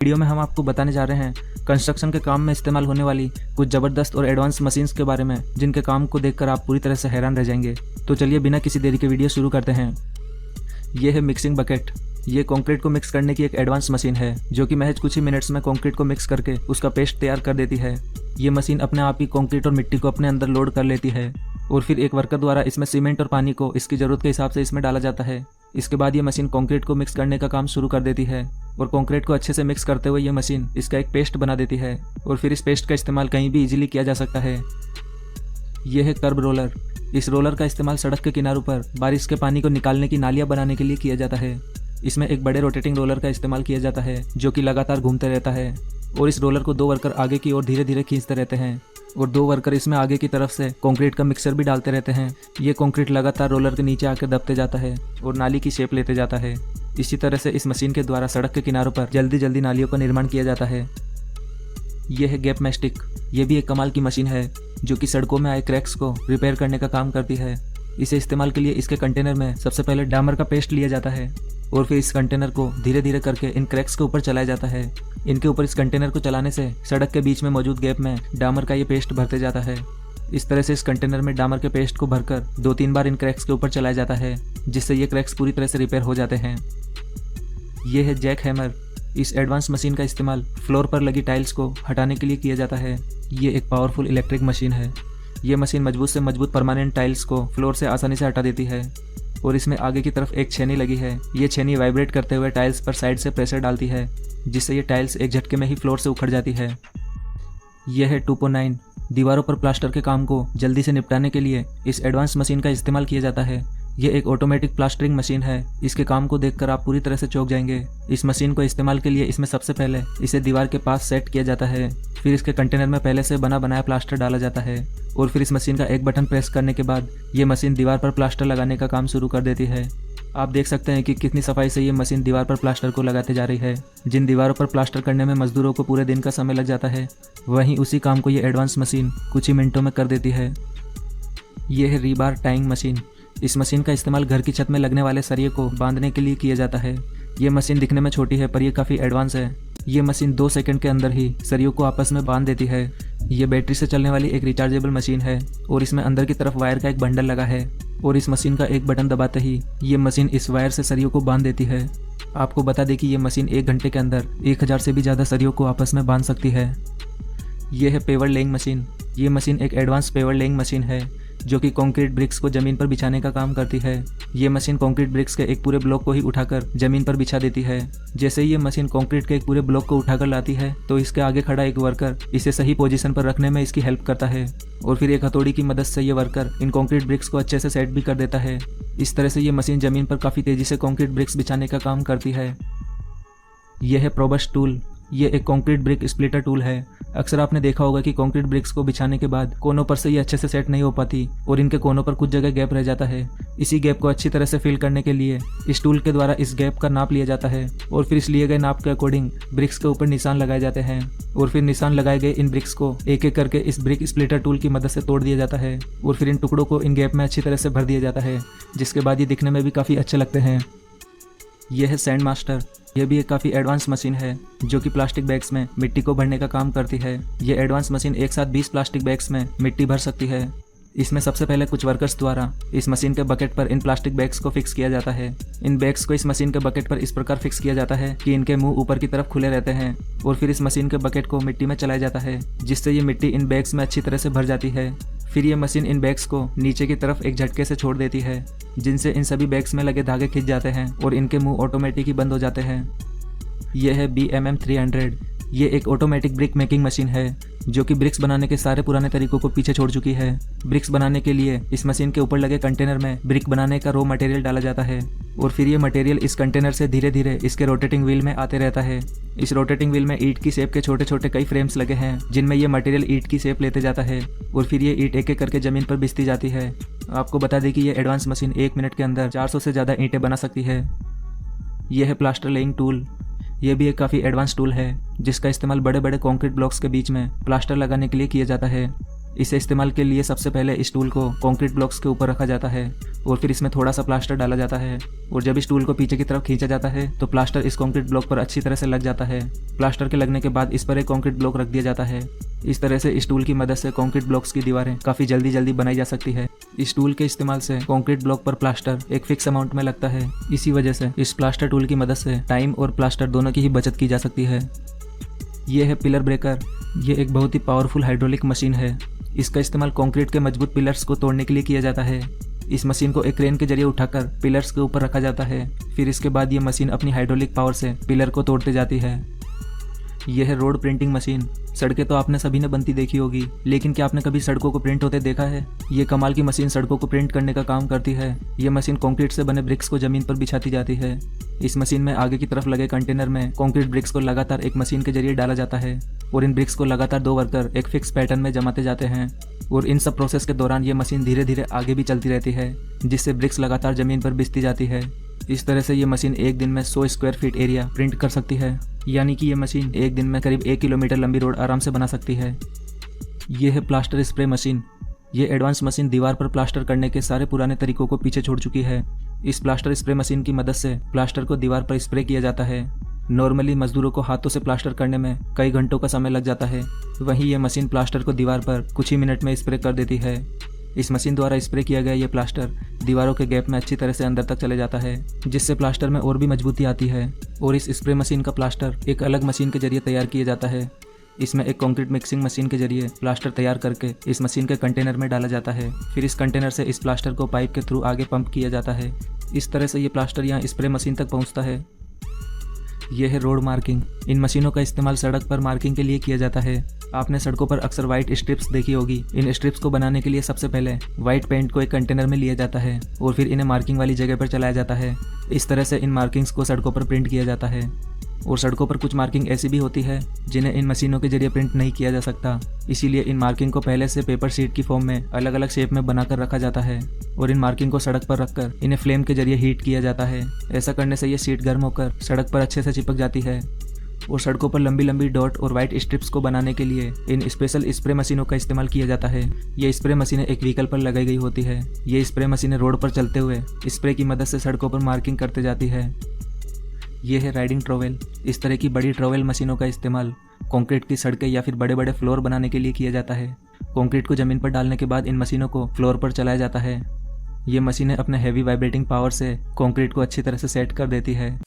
Video में हम आपको बताने जा रहे हैं कंस्ट्रक्शन के काम में इस्तेमाल होने वाली कुछ ज़बरदस्त और एडवांस मशीन्स के बारे में, जिनके काम को देखकर आप पूरी तरह से हैरान रह जाएंगे। तो चलिए बिना किसी देरी के वीडियो शुरू करते हैं। ये है मिक्सिंग बकेट। ये कंक्रीट को मिक्स करने की एक एडवांस मशीन है जो कि महज कुछ ही मिनट्स में कंक्रीट को मिक्स करके उसका पेस्ट तैयार कर देती है। ये मशीन अपने आप ही कंक्रीट और मिट्टी को अपने अंदर लोड कर लेती है और फिर एक वर्कर द्वारा इसमें सीमेंट और पानी को इसकी ज़रूरत के हिसाब से इसमें डाला जाता है। इसके बाद ये मशीन कंक्रीट को मिक्स करने का काम शुरू कर देती है और कंक्रीट को अच्छे से मिक्स करते हुए ये मशीन इसका एक पेस्ट बना देती है और फिर इस पेस्ट का इस्तेमाल कहीं भी इजीली किया जा सकता है। यह है कर्ब रोलर। इस रोलर का इस्तेमाल सड़क के किनारों पर बारिश के पानी को निकालने की नालियाँ बनाने के लिए किया जाता है। इसमें एक बड़े रोटेटिंग रोलर का इस्तेमाल किया जाता है जो कि लगातार घूमते रहता है और इस रोलर को दो वर्कर आगे की ओर धीरे धीरे खींचते रहते हैं और दो वर्कर इसमें आगे की तरफ से कंक्रीट का मिक्सर भी डालते रहते हैं। ये कंक्रीट लगातार रोलर के नीचे आकर दबते जाता है और नाली की शेप लेते जाता है। इसी तरह से इस मशीन के द्वारा सड़क के किनारों पर जल्दी जल्दी नालियों का निर्माण किया जाता है। यह है गैप मैस्टिक। ये भी एक कमाल की मशीन है जो कि सड़कों में आए क्रैक्स को रिपेयर करने का काम करती है। इसे इस्तेमाल के लिए इसके कंटेनर में सबसे पहले डामर का पेस्ट लिया जाता है और फिर इस कंटेनर को धीरे धीरे करके इन क्रैक्स के ऊपर चलाया जाता है। इनके ऊपर इस कंटेनर को चलाने से सड़क के बीच में मौजूद गैप में डामर का ये पेस्ट भरते जाता है। इस तरह से इस कंटेनर में डामर के पेस्ट को भरकर 2-3 बार इन क्रैक्स के ऊपर चलाया जाता है जिससे ये क्रैक्स पूरी तरह से रिपेयर हो जाते हैं। ये है जैक हैमर। इस एडवांस मशीन का इस्तेमाल फ्लोर पर लगी टाइल्स को हटाने के लिए किया जाता है। ये एक पावरफुल इलेक्ट्रिक मशीन है। ये मशीन मजबूत से मजबूत परमानेंट टाइल्स को फ्लोर से आसानी से हटा देती है और इसमें आगे की तरफ एक छेनी लगी है। ये छेनी वाइब्रेट करते हुए टाइल्स पर साइड से प्रेशर डालती है जिससे ये टाइल्स एक झटके में ही फ्लोर से उखड़ जाती है। यह है 2.9। दीवारों पर प्लास्टर के काम को जल्दी से निपटाने के लिए इस एडवांस मशीन का इस्तेमाल किया जाता है। यह एक ऑटोमेटिक प्लास्टरिंग मशीन है। इसके काम को देखकर आप पूरी तरह से चौंक जाएंगे। इस मशीन को इस्तेमाल के लिए इसमें सबसे पहले इसे दीवार के पास सेट किया जाता है, फिर इसके कंटेनर में पहले से बना बनाया प्लास्टर डाला जाता है और फिर इस मशीन का एक बटन प्रेस करने के बाद ये मशीन दीवार पर प्लास्टर लगाने का काम शुरू कर देती है। आप देख सकते हैं कि कितनी सफाई से ये मशीन दीवार पर प्लास्टर को लगाते जा रही है। जिन दीवारों पर प्लास्टर करने में मजदूरों को पूरे दिन का समय लग जाता है, वहीं उसी काम को ये एडवांस मशीन कुछ ही मिनटों में कर देती है। यह है रीबार टाइंग मशीन। इस मशीन का इस्तेमाल घर की छत में लगने वाले सरिये को बांधने के लिए किया जाता है। ये मशीन दिखने में छोटी है पर यह काफ़ी एडवांस है। ये मशीन 2 सेकंड के अंदर ही सरियों को आपस में बांध देती है। ये बैटरी से चलने वाली एक रिचार्जेबल मशीन है और इसमें अंदर की तरफ वायर का एक बंडल लगा है और इस मशीन का एक बटन दबाते ही ये मशीन इस वायर से सरियों को बांध देती है। आपको बता दें कि ये मशीन 1 घंटे के अंदर 1000 से भी ज़्यादा सरियों को आपस में बांध सकती है। यह है पेवर लेइंग मशीन। ये मशीन एक एडवांस पेवर लेइंग मशीन है जो कि कंक्रीट ब्रिक्स को ज़मीन पर बिछाने का काम करती है। ये मशीन कंक्रीट ब्रिक्स के एक पूरे ब्लॉक को ही उठाकर ज़मीन पर बिछा देती है। जैसे ही ये मशीन कंक्रीट के एक पूरे ब्लॉक को उठाकर लाती है तो इसके आगे खड़ा एक वर्कर इसे सही पोजीशन पर रखने में इसकी हेल्प करता है और फिर एक हथौड़ी की मदद से ये वर्कर इन कंक्रीट ब्रिक्स को अच्छे से सेट भी कर देता है। इस तरह से ये मशीन ज़मीन पर काफ़ी तेज़ी से कंक्रीट ब्रिक्स बिछाने का काम करती है। यह है प्रोबस टूल। ये एक कंक्रीट ब्रिक स्प्लिटर टूल है। अक्सर आपने देखा होगा कि कंक्रीट ब्रिक्स को बिछाने के बाद कोनों पर से ये अच्छे से सेट नहीं हो पाती और इनके कोनों पर कुछ जगह गैप रह जाता है। इसी गैप को अच्छी तरह से फिल करने के लिए इस टूल के द्वारा इस गैप का नाप लिया जाता है और फिर इस लिए गए नाप के अकॉर्डिंग ब्रिक्स के ऊपर निशान लगाए जाते हैं और फिर निशान लगाए गए इन ब्रिक्स को एक एक करके इस ब्रिक स्प्लिटर टूल की मदद से तोड़ दिया जाता है और फिर इन टुकड़ों को इन गैप में अच्छी तरह से भर दिया जाता है, जिसके बाद ये दिखने में भी काफ़ी अच्छे लगते हैं। यह है सैंड मास्टर। यह भी एक काफ़ी एडवांस मशीन है जो कि प्लास्टिक बैग्स में मिट्टी को भरने का काम करती है। यह एडवांस मशीन एक साथ 20 प्लास्टिक बैग्स में मिट्टी भर सकती है। इसमें सबसे पहले कुछ वर्कर्स द्वारा इस मशीन के बकेट पर इन प्लास्टिक बैग्स को फिक्स किया जाता है। इन बैग्स को इस मशीन के बकेट पर इस प्रकार फिक्स किया जाता है कि इनके मुंह ऊपर की तरफ खुले रहते हैं और फिर इस मशीन के बकेट को मिट्टी में चलाया जाता है जिससे ये मिट्टी इन बैग्स में अच्छी तरह से भर जाती है। फिर ये मशीन इन बैग्स को नीचे की तरफ एक झटके से छोड़ देती है जिनसे इन सभी बैग्स में लगे धागे खिंच जाते हैं और इनके मुंह ऑटोमेटिक ही बंद हो जाते हैं। यह है BMM 300। ये एक ऑटोमेटिक ब्रिक मेकिंग मशीन है जो कि ब्रिक्स बनाने के सारे पुराने तरीकों को पीछे छोड़ चुकी है। ब्रिक्स बनाने के लिए इस मशीन के ऊपर लगे कंटेनर में ब्रिक बनाने का रॉ मटेरियल डाला जाता है और फिर ये मटेरियल इस कंटेनर से धीरे धीरे इसके रोटेटिंग व्हील में आते रहता है। इस रोटेटिंग व्हील में ईंट की शेप के छोटे छोटे कई फ्रेम्स लगे हैं जिनमें ये मटेरियल ईंट की शेप लेते जाता है और फिर ये ईंट एक एक करके ज़मीन पर बिछती जाती है। आपको बता दें कि ये एडवांस मशीन 1 मिनट के अंदर 400 से ज़्यादा ईंटें बना सकती है। यह है प्लास्टर लेइंग टूल। यह भी एक काफ़ी एडवांस टूल है जिसका इस्तेमाल बड़े बड़े कंक्रीट ब्लॉक्स के बीच में प्लास्टर लगाने के लिए किया जाता है। इसे इस्तेमाल के लिए सबसे पहले इस टूल को कंक्रीट ब्लॉक्स के ऊपर रखा जाता है और फिर इसमें थोड़ा सा प्लास्टर डाला जाता है और जब इस टूल को पीछे की तरफ खींचा जाता है तो प्लास्टर इस कंक्रीट ब्लॉक पर अच्छी तरह से लग जाता है। प्लास्टर के लगने के बाद इस पर एक कंक्रीट ब्लॉक रख दिया जाता है। इस तरह से इस टूल की मदद से कंक्रीट ब्लॉक्स की दीवारें काफ़ी जल्दी बनाई जा सकती है। इस टूल के इस्तेमाल से कंक्रीट ब्लॉक पर प्लास्टर एक फिक्स अमाउंट में लगता है। इसी वजह से इस प्लास्टर टूल की मदद से टाइम और प्लास्टर दोनों की ही बचत की जा सकती है। ये है पिलर ब्रेकर। ये एक बहुत ही पावरफुल हाइड्रोलिक मशीन है। इसका इस्तेमाल कंक्रीट के मजबूत पिलर्स को तोड़ने के लिए किया जाता है। इस मशीन को एक क्रेन के जरिए उठाकर पिलर्स के ऊपर रखा जाता है। फिर इसके बाद ये मशीन अपनी हाइड्रोलिक पावर से पिलर को तोड़ते जाती है। यह है रोड प्रिंटिंग मशीन। सड़कें तो आपने सभी ने बनती देखी होगी, लेकिन क्या आपने कभी सड़कों को प्रिंट होते देखा है? ये कमाल की मशीन सड़कों को प्रिंट करने का काम करती है। ये मशीन कंक्रीट से बने ब्रिक्स को जमीन पर बिछाती जाती है। इस मशीन में आगे की तरफ लगे कंटेनर में कंक्रीट ब्रिक्स को लगातार एक मशीन के जरिए डाला जाता है और इन ब्रिक्स को लगातार 2 वर्कर एक फिक्स पैटर्न में जमाते जाते हैं और इन सब प्रोसेस के दौरान ये मशीन धीरे धीरे आगे भी चलती रहती है, जिससे ब्रिक्स लगातार जमीन पर बिछती जाती है। इस तरह से ये मशीन एक दिन में 100 स्क्वायर फीट एरिया प्रिंट कर सकती है, यानी कि ये मशीन एक दिन में करीब 1 किलोमीटर लंबी रोड आराम से बना सकती है। ये है प्लास्टर स्प्रे मशीन। ये एडवांस मशीन दीवार पर प्लास्टर करने के सारे पुराने तरीकों को पीछे छोड़ चुकी है। इस प्लास्टर स्प्रे मशीन की मदद से प्लास्टर को दीवार पर स्प्रे किया जाता है। नॉर्मली मजदूरों को हाथों से प्लास्टर करने में कई घंटों का समय लग जाता है, वहीं ये मशीन प्लास्टर को दीवार पर कुछ ही मिनट में स्प्रे कर देती है। इस मशीन द्वारा स्प्रे किया गया ये प्लास्टर दीवारों के गैप में अच्छी तरह से अंदर तक चले जाता है, जिससे प्लास्टर में और भी मजबूती आती है। और इस स्प्रे मशीन का प्लास्टर एक अलग मशीन के जरिए तैयार किया जाता है। इसमें एक कंक्रीट मिक्सिंग मशीन के जरिए प्लास्टर तैयार करके इस मशीन के कंटेनर में डाला जाता है। फिर इस कंटेनर से इस प्लास्टर को पाइप के थ्रू आगे पंप किया जाता है। इस तरह से ये प्लास्टर यहाँ स्प्रे मशीन तक पहुँचता है। यह है रोड मार्किंग। इन मशीनों का इस्तेमाल सड़क पर मार्किंग के लिए किया जाता है। आपने सड़कों पर अक्सर व्हाइट स्ट्रिप्स देखी होगी। इन स्ट्रिप्स को बनाने के लिए सबसे पहले व्हाइट पेंट को एक कंटेनर में लिया जाता है और फिर इन्हें मार्किंग वाली जगह पर चलाया जाता है। इस तरह से इन मार्किंग्स को सड़कों पर प्रिंट किया जाता है। और सड़कों पर कुछ मार्किंग ऐसी भी होती है जिन्हें इन मशीनों के जरिए प्रिंट नहीं किया जा सकता, इसीलिए इन मार्किंग को पहले से पेपर शीट की फॉर्म में अलग अलग शेप में बनाकर रखा जाता है और इन मार्किंग को सड़क पर रखकर इन्हें फ्लेम के जरिए हीट किया जाता है। ऐसा करने से ये शीट गर्म होकर सड़क पर अच्छे से चिपक जाती है। और सड़कों पर लंबी लंबी डॉट और व्हाइट स्ट्रिप्स को बनाने के लिए इन स्पेशल स्प्रे मशीनों का इस्तेमाल किया जाता है। ये स्प्रे मशीनें एक व्हीकल पर लगाई गई होती है। ये स्प्रे मशीनें रोड पर चलते हुए स्प्रे की मदद से सड़कों पर मार्किंग करते जाती है। ये है राइडिंग ट्रॉवेल। इस तरह की बड़ी ट्रॉवेल मशीनों का इस्तेमाल कंक्रीट की सड़कें या फिर बड़े बड़े फ्लोर बनाने के लिए किया जाता है। कंक्रीट को जमीन पर डालने के बाद इन मशीनों को फ्लोर पर चलाया जाता है। ये मशीनें अपने हैवी वाइब्रेटिंग पावर से कंक्रीट को अच्छी तरह से सेट कर देती है।